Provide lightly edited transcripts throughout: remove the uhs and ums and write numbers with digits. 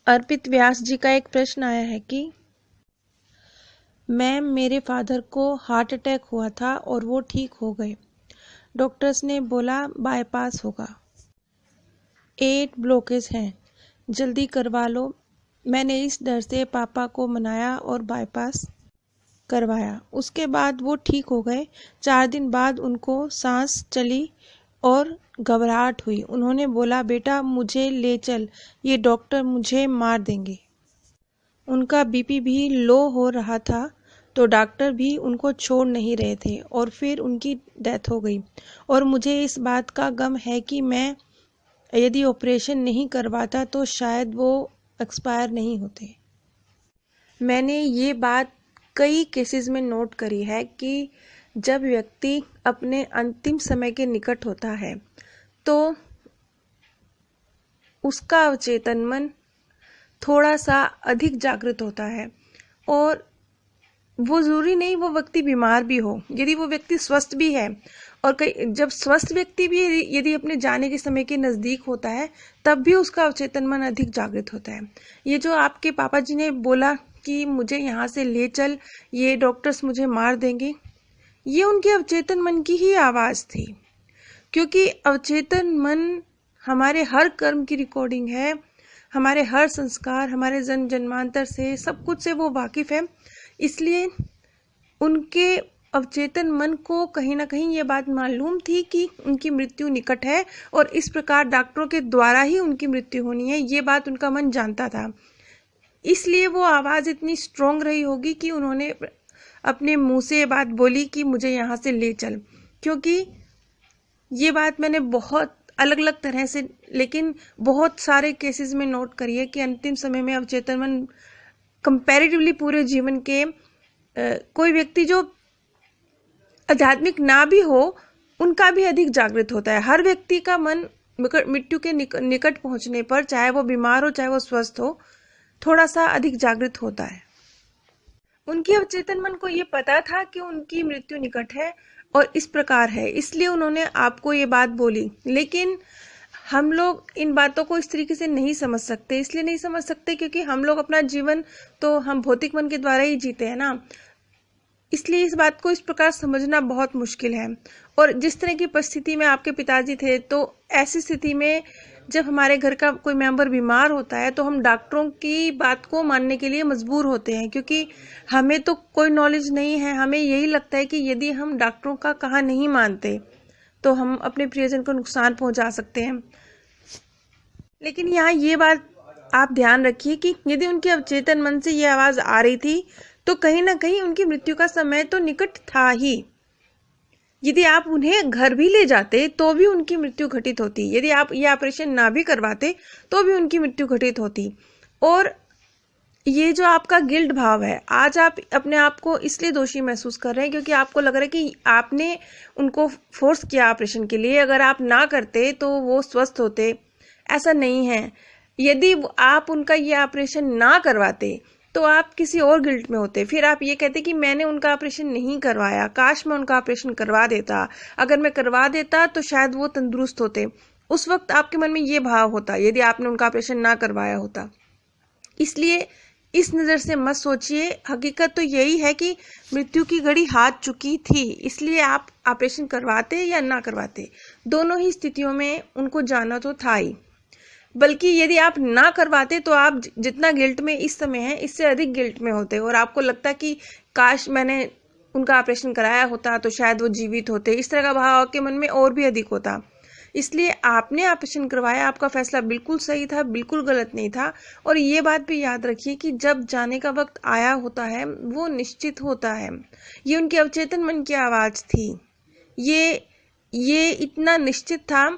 अर्पित व्यास जी का एक प्रश्न आया है कि मैम, मेरे फादर को हार्ट अटैक हुआ था और वो ठीक हो गए। डॉक्टर्स ने बोला बाईपास होगा। 8 ब्लॉकेज हैं, जल्दी करवा लो। मैंने इस डर से पापा को मनाया और बाईपास करवाया। उसके बाद वो ठीक हो गए। 4 दिन बाद उनको सांस चली और घबराहट हुई। उन्होंने बोला बेटा मुझे ले चल, ये डॉक्टर मुझे मार देंगे। उनका बीपी भी लो हो रहा था तो डॉक्टर भी उनको छोड़ नहीं रहे थे और फिर उनकी डेथ हो गई। और मुझे इस बात का गम है कि मैं यदि ऑपरेशन नहीं करवाता तो शायद वो एक्सपायर नहीं होते। मैंने ये बात कई केसेस में नोट करी है कि जब व्यक्ति अपने अंतिम समय के निकट होता है तो उसका अवचेतन मन थोड़ा सा अधिक जागृत होता है। और वो ज़रूरी नहीं वो व्यक्ति बीमार भी हो, यदि वो व्यक्ति स्वस्थ भी है और कई जब स्वस्थ व्यक्ति भी यदि अपने जाने के समय के नज़दीक होता है तब भी उसका अवचेतन मन अधिक जागृत होता है। ये जो आपके पापा जी ने बोला कि मुझे यहाँ से ले चल, ये डॉक्टर्स मुझे मार देंगे, ये उनके अवचेतन मन की ही आवाज़ थी। क्योंकि अवचेतन मन हमारे हर कर्म की रिकॉर्डिंग है, हमारे हर संस्कार, हमारे जन्म जन्मांतर से, सब कुछ से वो वाकिफ़ है। इसलिए उनके अवचेतन मन को कहीं ना कहीं ये बात मालूम थी कि उनकी मृत्यु निकट है और इस प्रकार डॉक्टरों के द्वारा ही उनकी मृत्यु होनी है, ये बात उनका मन जानता था। इसलिए वो आवाज़ इतनी स्ट्रोंग रही होगी कि उन्होंने अपने मुंह से ये बात बोली कि मुझे यहाँ से ले चल। क्योंकि ये बात मैंने बहुत अलग अलग तरह से, लेकिन बहुत सारे केसेस में नोट करी है कि अंतिम समय में अवचेतन मन कंपैरेटिवली पूरे जीवन के कोई व्यक्ति जो आध्यात्मिक ना भी हो उनका भी अधिक जागृत होता है। हर व्यक्ति का मन मृत्यु के निकट पहुंचने पर, चाहे वो बीमार हो चाहे वो स्वस्थ हो, थोड़ा सा अधिक जागृत होता है। उनके अवचेतन मन को ये पता था कि उनकी मृत्यु निकट है और इस प्रकार है, इसलिए उन्होंने आपको ये बात बोली। लेकिन हम लोग इन बातों को इस तरीके से नहीं समझ सकते। इसलिए नहीं समझ सकते क्योंकि हम लोग अपना जीवन तो हम भौतिक मन के द्वारा ही जीते हैं ना। इसलिए इस बात को इस प्रकार समझना बहुत मुश्किल है। और जिस तरह की परिस्थिति में आपके पिताजी थे, तो ऐसी स्थिति में जब हमारे घर का कोई मेंबर बीमार होता है तो हम डॉक्टरों की बात को मानने के लिए मजबूर होते हैं, क्योंकि हमें तो कोई नॉलेज नहीं है। हमें यही लगता है कि यदि हम डॉक्टरों का कहा नहीं मानते तो हम अपने प्रियजन को नुकसान पहुंचा सकते हैं। लेकिन यहाँ ये बात आप ध्यान रखिए कि यदि उनके अवचेतन मन से ये आवाज़ आ रही थी तो कहीं ना कहीं उनकी मृत्यु का समय तो निकट था ही। यदि आप उन्हें घर भी ले जाते तो भी उनकी मृत्यु घटित होती। यदि आप ये ऑपरेशन ना भी करवाते तो भी उनकी मृत्यु घटित होती। और ये जो आपका गिल्ट भाव है, आज आप अपने आप को इसलिए दोषी महसूस कर रहे हैं क्योंकि आपको लग रहा है कि आपने उनको फोर्स किया ऑपरेशन के लिए। अगर आप ना करते तो वो स्वस्थ होते, ऐसा नहीं है। यदि आप उनका ये ऑपरेशन ना करवाते तो आप किसी और गिल्ट में होते। फिर आप ये कहते कि मैंने उनका ऑपरेशन नहीं करवाया, काश मैं उनका ऑपरेशन करवा देता, अगर मैं करवा देता तो शायद वो तंदुरुस्त होते। उस वक्त आपके मन में ये भाव होता यदि आपने उनका ऑपरेशन ना करवाया होता। इसलिए इस नज़र से मत सोचिए। हकीकत तो यही है कि मृत्यु की घड़ी हाथ चुकी थी, इसलिए आप ऑपरेशन करवाते या ना करवाते, दोनों ही स्थितियों में उनको जाना तो था ही। बल्कि यदि आप ना करवाते तो आप जितना गिल्ट में इस समय है इससे अधिक गिल्ट में होते और आपको लगता कि काश मैंने उनका ऑपरेशन कराया होता तो शायद वो जीवित होते। इस तरह का भाव आपके मन में और भी अधिक होता। इसलिए आपने ऑपरेशन करवाया, आपका फैसला बिल्कुल सही था, बिल्कुल गलत नहीं था। और ये बात भी याद रखिए कि जब जाने का वक्त आया होता है वो निश्चित होता है। ये उनके अवचेतन मन की आवाज़ थी। ये इतना निश्चित था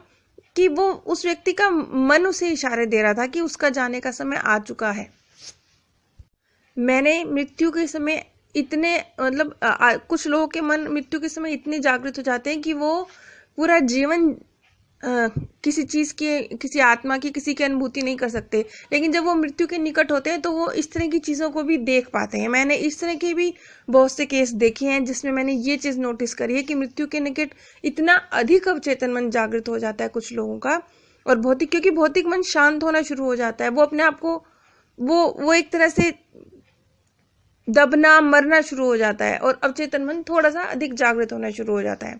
कि वो उस व्यक्ति का मन उसे इशारे दे रहा था कि उसका जाने का समय आ चुका है। मैंने मृत्यु के समय इतने कुछ लोगों के मन मृत्यु के समय इतने जागृत हो जाते हैं कि वो पूरा जीवन किसी चीज़ की, किसी आत्मा की, किसी की अनुभूति नहीं कर सकते। लेकिन जब वो मृत्यु के निकट होते हैं तो वो इस तरह की चीज़ों को भी देख पाते हैं। मैंने इस तरह के भी बहुत से केस देखे हैं जिसमें मैंने ये चीज़ नोटिस करी है कि मृत्यु के निकट इतना अधिक अवचेतन मन जागृत हो जाता है कुछ लोगों का। और क्योंकि भौतिक मन शांत होना शुरू हो जाता है, वो अपने आप को वो एक तरह से दबना मरना शुरू हो जाता है और अवचेतन मन थोड़ा सा अधिक जागृत होना शुरू हो जाता है।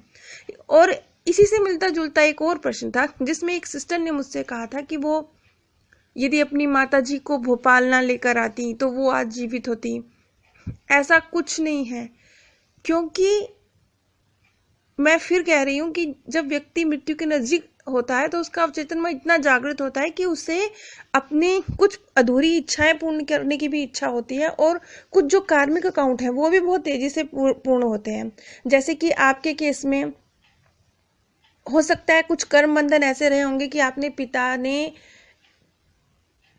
और इसी से मिलता जुलता एक और प्रश्न था जिसमें एक सिस्टर ने मुझसे कहा था कि वो यदि अपनी माताजी को भोपाल ना लेकर आती तो वो आज जीवित होती। ऐसा कुछ नहीं है, क्योंकि मैं फिर कह रही हूँ कि जब व्यक्ति मृत्यु के नजदीक होता है तो उसका अवचेतन मन इतना जागृत होता है कि उसे अपनी कुछ अधूरी इच्छाएं पूर्ण करने की भी इच्छा होती है और कुछ जो कार्मिक अकाउंट है वो भी बहुत तेजी से पूर्ण होते हैं। जैसे कि आपके केस में हो सकता है कुछ कर्म बंधन ऐसे रहे होंगे कि आपने पिता ने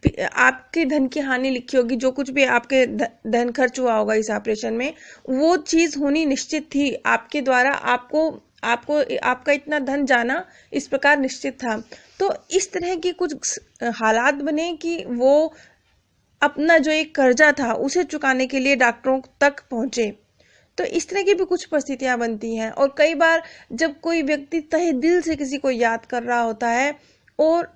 आपके धन की हानि लिखी होगी, जो कुछ भी आपके धन खर्च हुआ होगा इस ऑपरेशन में वो चीज होनी निश्चित थी आपके द्वारा। आपको आपका इतना धन जाना इस प्रकार निश्चित था। तो इस तरह की कुछ हालात बने कि वो अपना जो एक कर्जा था उसे चुकाने के लिए डॉक्टरों तक पहुंचे। तो इस तरह की भी कुछ परिस्थितियां बनती हैं। और कई बार जब कोई व्यक्ति तहे दिल से किसी को याद कर रहा होता है और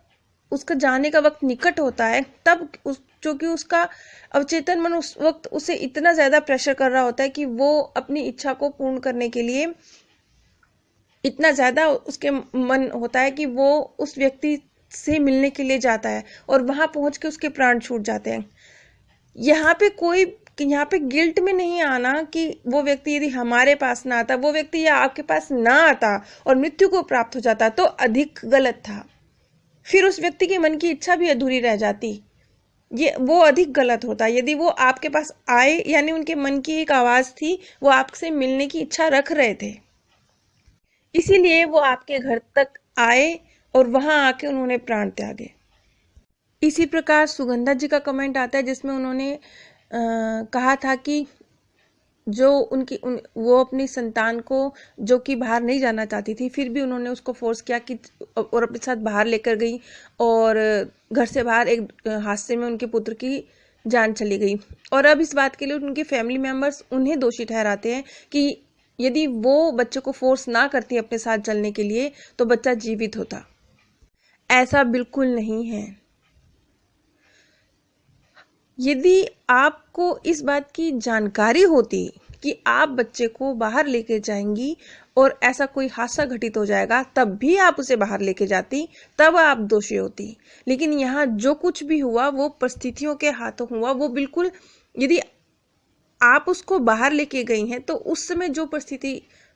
उसका जाने का वक्त निकट होता है, तब क्योंकि उसका अवचेतन मन उस वक्त उसे इतना ज्यादा प्रेशर कर रहा होता है कि वो अपनी इच्छा को पूर्ण करने के लिए इतना ज्यादा उसके मन होता है कि वो उस व्यक्ति से मिलने के लिए जाता है और वहां पहुंच के उसके प्राण छूट जाते हैं। यहाँ पे गिल्ट में नहीं आना कि वो व्यक्ति यदि हमारे पास ना आता, वो व्यक्ति या आपके पास ना आता और मृत्यु को प्राप्त हो जाता तो अधिक गलत था। फिर उस व्यक्ति के मन की इच्छा भी अधूरी रह जाती, ये वो अधिक गलत होता। यदि वो आपके पास आए, यानी उनके मन की एक आवाज थी, वो आपसे मिलने की इच्छा रख रहे थे, इसीलिए वो आपके घर तक आए और वहां आके उन्होंने प्राण त्यागे। इसी प्रकार सुगंधा जी का कमेंट आता है जिसमें उन्होंने कहा था कि जो वो अपनी संतान को जो कि बाहर नहीं जाना चाहती थी, फिर भी उन्होंने उसको फोर्स किया कि और अपने साथ बाहर लेकर गई और घर से बाहर एक हादसे में उनके पुत्र की जान चली गई। और अब इस बात के लिए उनके फैमिली मेंबर्स उन्हें दोषी ठहराते हैं कि यदि वो बच्चे को फोर्स ना करती अपने साथ चलने के लिए तो बच्चा जीवित होता। ऐसा बिल्कुल नहीं है। यदि आपको इस बात की जानकारी होती कि आप बच्चे को बाहर लेके जाएंगी और ऐसा कोई हादसा घटित हो जाएगा, तब भी आप उसे बाहर लेके जाती, तब आप दोषी होती। लेकिन यहाँ जो कुछ भी हुआ वो परिस्थितियों के हाथों हुआ। वो बिल्कुल, यदि आप उसको बाहर लेके गई हैं तो उस समय जो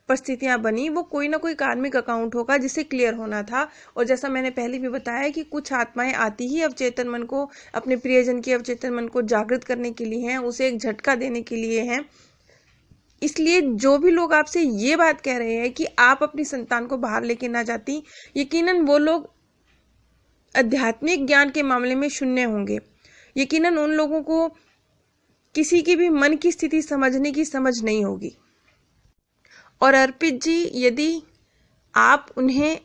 परिस्थितियां बनी वो कोई ना कोई कार्मिक अकाउंट होगा जिसे क्लियर होना था। और जैसा मैंने पहले भी बताया कि कुछ आत्माएं आती ही अवचेतन मन को, अपने प्रियजन के अवचेतन मन को जागृत करने के लिए हैं, उसे एक झटका देने के लिए हैं। इसलिए जो भी लोग आपसे ये बात कह रहे हैं कि आप अपनी संतान को बाहर लेके ना जाती, यकीनन वो लोग आध्यात्मिक ज्ञान के मामले में शून्य होंगे। यकीनन उन लोगों को किसी की भी मन की स्थिति समझने की समझ नहीं होगी। और अर्पित जी, यदि आप उन्हें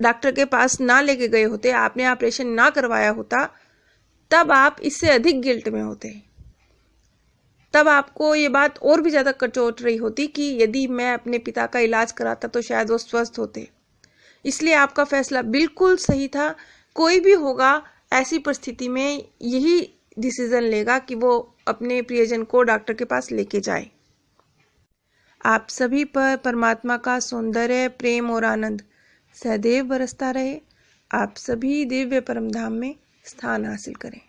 डॉक्टर के पास ना लेके गए होते, आपने ऑपरेशन ना करवाया होता, तब आप इससे अधिक गिल्ट में होते। तब आपको ये बात और भी ज्यादा कचोट रही होती कि यदि मैं अपने पिता का इलाज कराता तो शायद वो स्वस्थ होते। इसलिए आपका फैसला बिल्कुल सही था। कोई भी होगा ऐसी परिस्थिति में यही डिसीजन लेगा कि वो अपने प्रियजन को डॉक्टर के पास लेके जाए। आप सभी पर परमात्मा का सौंदर्य, प्रेम और आनंद सदैव बरसता रहे। आप सभी दिव्य परमधाम में स्थान हासिल करें।